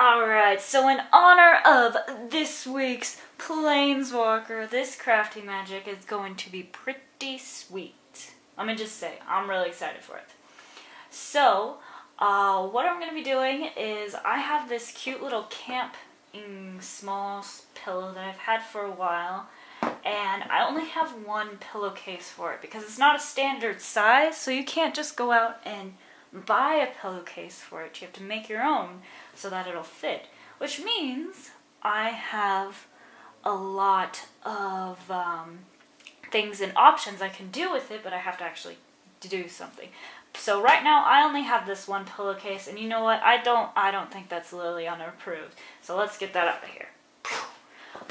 Alright, so in honor of this week's Planeswalker, this CraftMagic is going to be pretty sweet. Let me just say, I'm really excited for it. So, what I'm going to be doing is I have this cute little camping small pillow that I've had for a while, and I only have one pillowcase for it because it's not a standard size, so you can't just go out and buy a pillowcase for it. You have to make your own so that it'll fit, which means I have a lot of things and options I can do with it, but I have to actually do something. So right now I only have this one pillowcase, and you know what? I don't think that's Liliana approved. So let's get that out of here.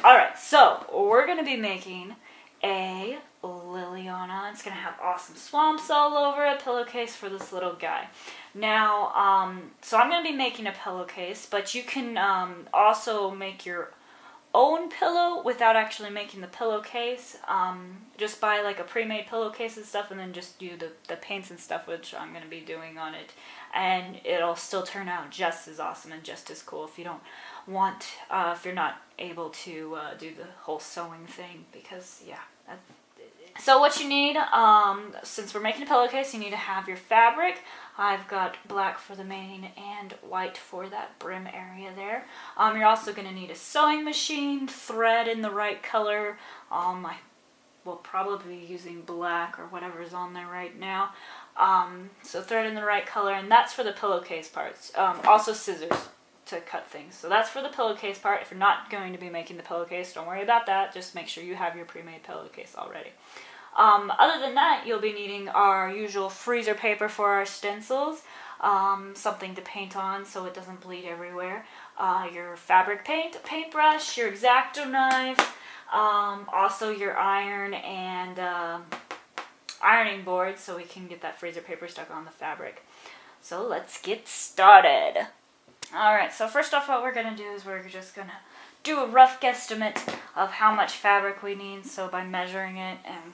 Alright, so we're going to be making a Liliana. It's going to have awesome swamps all over it, pillowcase for this little guy. Now, so I'm going to be making a pillowcase, but you can also make your own pillow without actually making the pillowcase. Just buy like a pre-made pillowcase and stuff, and then just do the paints and stuff, which I'm going to be doing on it. And it'll still turn out just as awesome and just as cool if you don't want, if you're not able to do the whole sewing thing, because yeah. So what you need, since we're making a pillowcase, you need to have your fabric. I've got black for the mane and white for that brim area there. You're also going to need a sewing machine, thread in the right color. I will probably be using black or whatever's on there right now. So thread in the right color, and that's for the pillowcase parts. Also scissors to cut things. So that's for the pillowcase part. If you're not going to be making the pillowcase, don't worry about that. Just make sure you have your pre-made pillowcase already. Other than that, you'll be needing our usual freezer paper for our stencils, something to paint on so it doesn't bleed everywhere, your fabric paint, a paintbrush, your X-Acto knife, also your iron and ironing board so we can get that freezer paper stuck on the fabric. So let's get started. Alright, so first off what we're going to do is we're just going to do a rough guesstimate of how much fabric we need, so by measuring it. And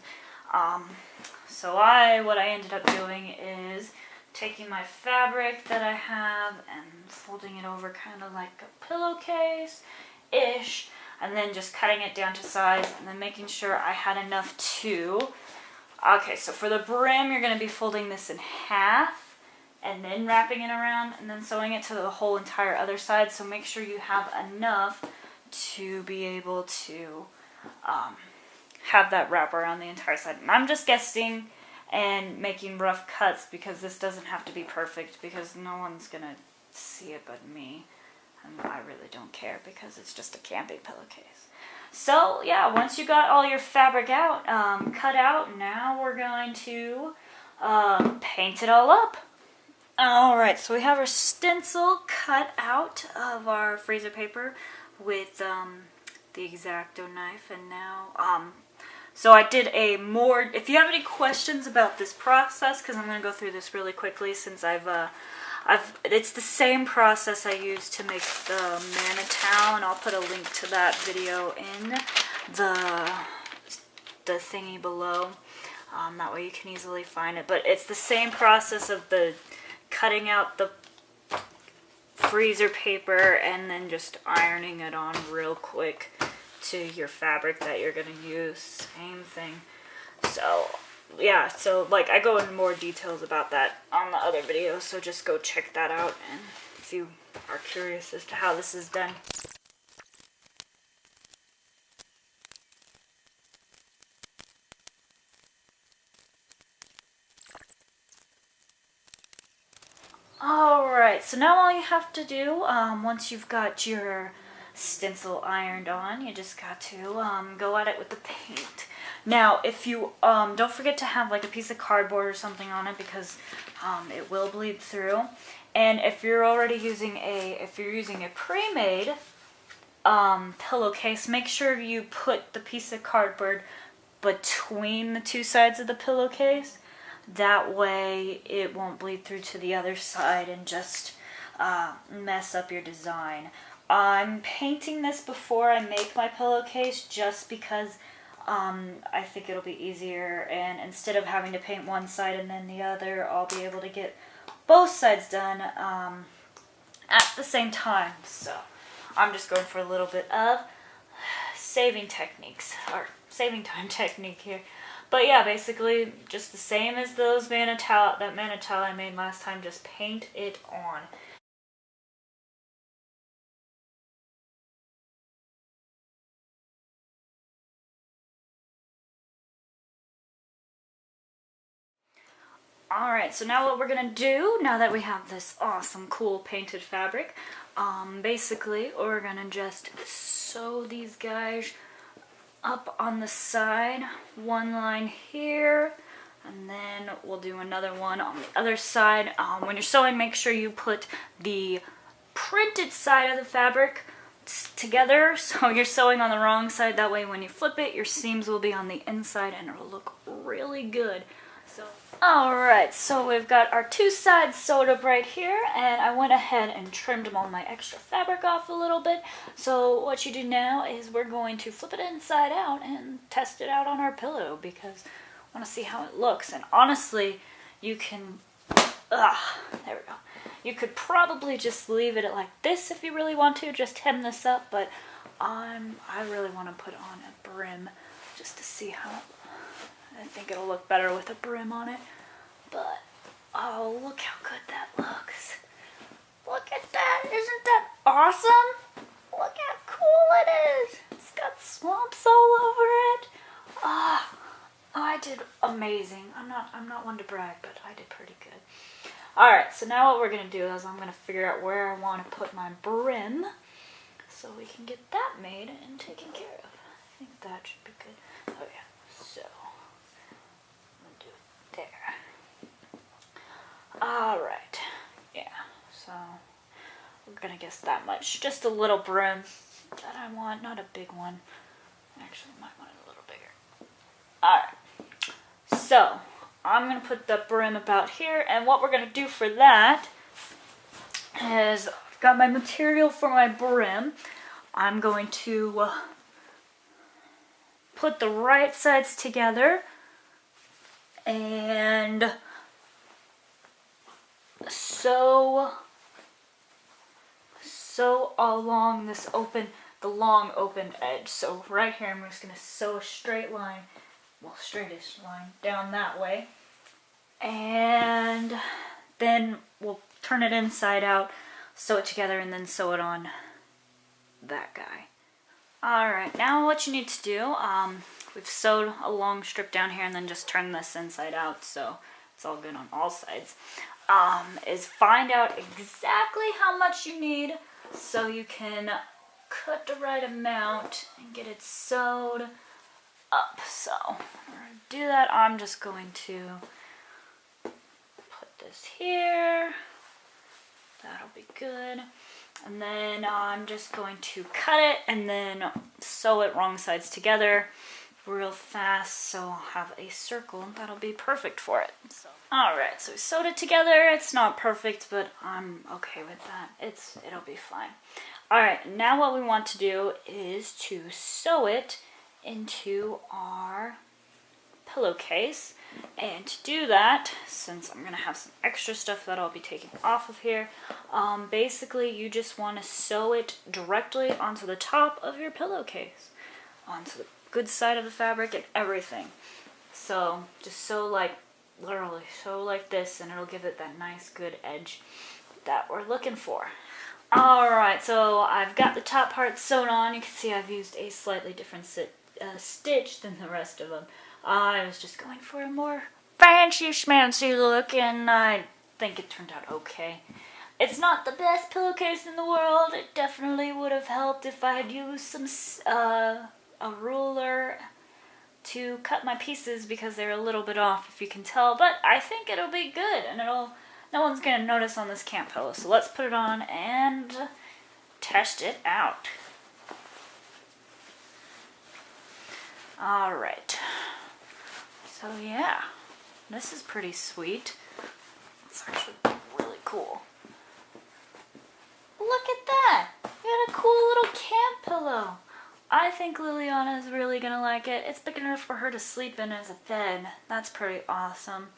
so what I ended up doing is taking my fabric that I have and folding it over kind of like a pillowcase-ish, and then just cutting it down to size, and then making sure I had enough to... Okay, so for the brim, you're going to be folding this in half, and then wrapping it around, and then sewing it to the whole entire other side, so make sure you have enough to be able to have that wrap around the entire side. And I'm just guessing and making rough cuts because this doesn't have to be perfect, because no one's going to see it but me, and I really don't care because it's just a camping pillowcase. So yeah, once you got all your fabric out, cut out, now we're going to paint it all up. Alright, so we have our stencil cut out of our freezer paper with the X-Acto knife, and now, so I did a more, if you have any questions about this process, because I'm going to go through this really quickly since it's the same process I used to make the Mana Towel, and I'll put a link to that video in the thingy below, that way you can easily find it, but it's the same process of the cutting out the freezer paper and then just ironing it on real quick to your fabric that you're going to use. Same thing. So yeah, so like I go into more details about that on the other video, so just go check that out and if you are curious as to how this is done. Alright, so now all you have to do, once you've got your stencil ironed on, you just got to go at it with the paint. Now, if you, don't forget to have like a piece of cardboard or something on it, because it will bleed through. And if you're already using if you're using a pre-made pillowcase, make sure you put the piece of cardboard between the two sides of the pillowcase. That way it won't bleed through to the other side and just mess up your design. I'm painting this before I make my pillowcase just because I think it'll be easier, and instead of having to paint one side and then the other, I'll be able to get both sides done at the same time. So I'm just going for a little bit of saving techniques, or saving time technique here. But yeah, basically just the same as those that manatile I made last time, just paint it on. Alright, so now what we're going to do, now that we have this awesome, cool painted fabric, basically we're going to just sew these guys up on the side, one line here, and then we'll do another one on the other side. When you're sewing, make sure you put the printed side of the fabric together, so you're sewing on the wrong side. That way when you flip it, your seams will be on the inside and it'll look really good. Alright, so we've got our two sides sewed up right here, and I went ahead and trimmed all my extra fabric off a little bit. So what you do now is we're going to flip it inside out and test it out on our pillow, because I want to see how it looks. And honestly, you can, there we go. You could probably just leave it like this if you really want to, just hem this up, but I really want to put on a brim just to see how I think it'll look better with a brim on it. But, oh, look how good that looks. Look at that. Isn't that awesome? Look how cool it is. It's got swamps all over it. I did amazing. I'm not one to brag, but I did pretty good. Alright, so now what we're going to do is I'm going to figure out where I want to put my brim so we can get that made and taken care of. I think that should be good. Oh yeah, so there. Alright, yeah, so we're gonna guess that much. Just a little brim that I want, not a big one. Actually, I might want it a little bigger. Alright, so I'm gonna put the brim about here, and what we're gonna do for that is I've got my material for my brim. I'm going to put the right sides together and sew along this the long open edge. So right here I'm just going to sew a straight line, well, straightish line down that way, and then we'll turn it inside out, sew it together, and then sew it on that guy. Alright, now what you need to do, we've sewed a long strip down here and then just turn this inside out so it's all good on all sides, is find out exactly how much you need so you can cut the right amount and get it sewed up. So, in order to do that, I'm just going to put this here. That'll be good. And then I'm just going to cut it and then sew it wrong sides together real fast, so I'll have a circle and that'll be perfect for it. So, alright, so we sewed it together. It's not perfect, but I'm okay with that. It'll be fine. Alright, now what we want to do is to sew it into our pillowcase. And to do that, since I'm going to have some extra stuff that I'll be taking off of here, basically you just want to sew it directly onto the top of your pillowcase, onto the good side of the fabric and everything. So just sew literally sew like this, and it'll give it that nice good edge that we're looking for. Alright, so I've got the top part sewn on. You can see I've used a slightly different stitch than the rest of them. I was just going for a more fancy schmancy look, and I think it turned out okay. It's not the best pillowcase in the world. It definitely would have helped if I had used some a ruler to cut my pieces, because they're a little bit off, if you can tell. But I think it'll be good, and no one's going to notice on this camp pillow. So let's put it on and test it out. Alright. So yeah, this is pretty sweet. It's actually really cool. Look at that! We got a cool little camp pillow. I think Liliana is really gonna like it. It's big enough for her to sleep in as a bed. That's pretty awesome.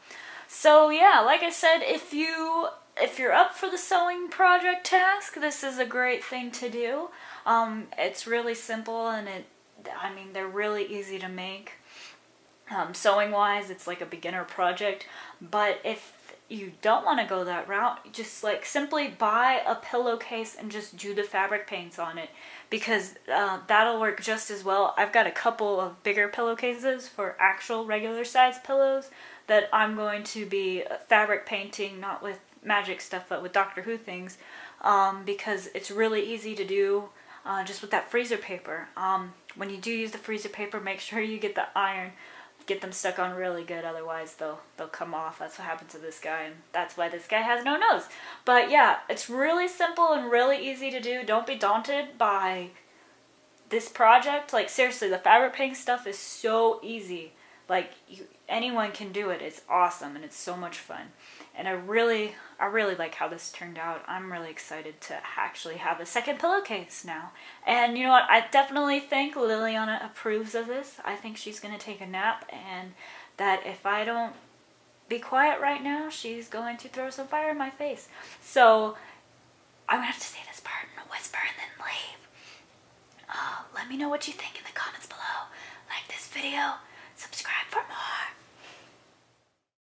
So yeah, like I said, if you're up for the sewing project task, this is a great thing to do. It's really simple, and they're really easy to make. Sewing wise, it's like a beginner project, but if you don't want to go that route, just like simply buy a pillowcase and just do the fabric paints on it, because that'll work just as well. I've got a couple of bigger pillowcases for actual regular size pillows that I'm going to be fabric painting, not with magic stuff, but with Doctor Who things, because it's really easy to do just with that freezer paper. When you do use the freezer paper, make sure you get the iron. Get them stuck on really good, otherwise they'll come off. That's what happened to this guy, and that's why this guy has no nose. But yeah, it's really simple and really easy to do. Don't be daunted by this project. Like seriously, the fabric painting stuff is so easy. Like anyone can do it. It's awesome and it's so much fun. And I really like how this turned out. I'm really excited to actually have a second pillowcase now. And you know what? I definitely think Liliana approves of this. I think she's going to take a nap, and that if I don't be quiet right now, she's going to throw some fire in my face. So I'm going to have to say this part in a whisper and then leave. Let me know what you think in the comments below. Like this video, subscribe for more.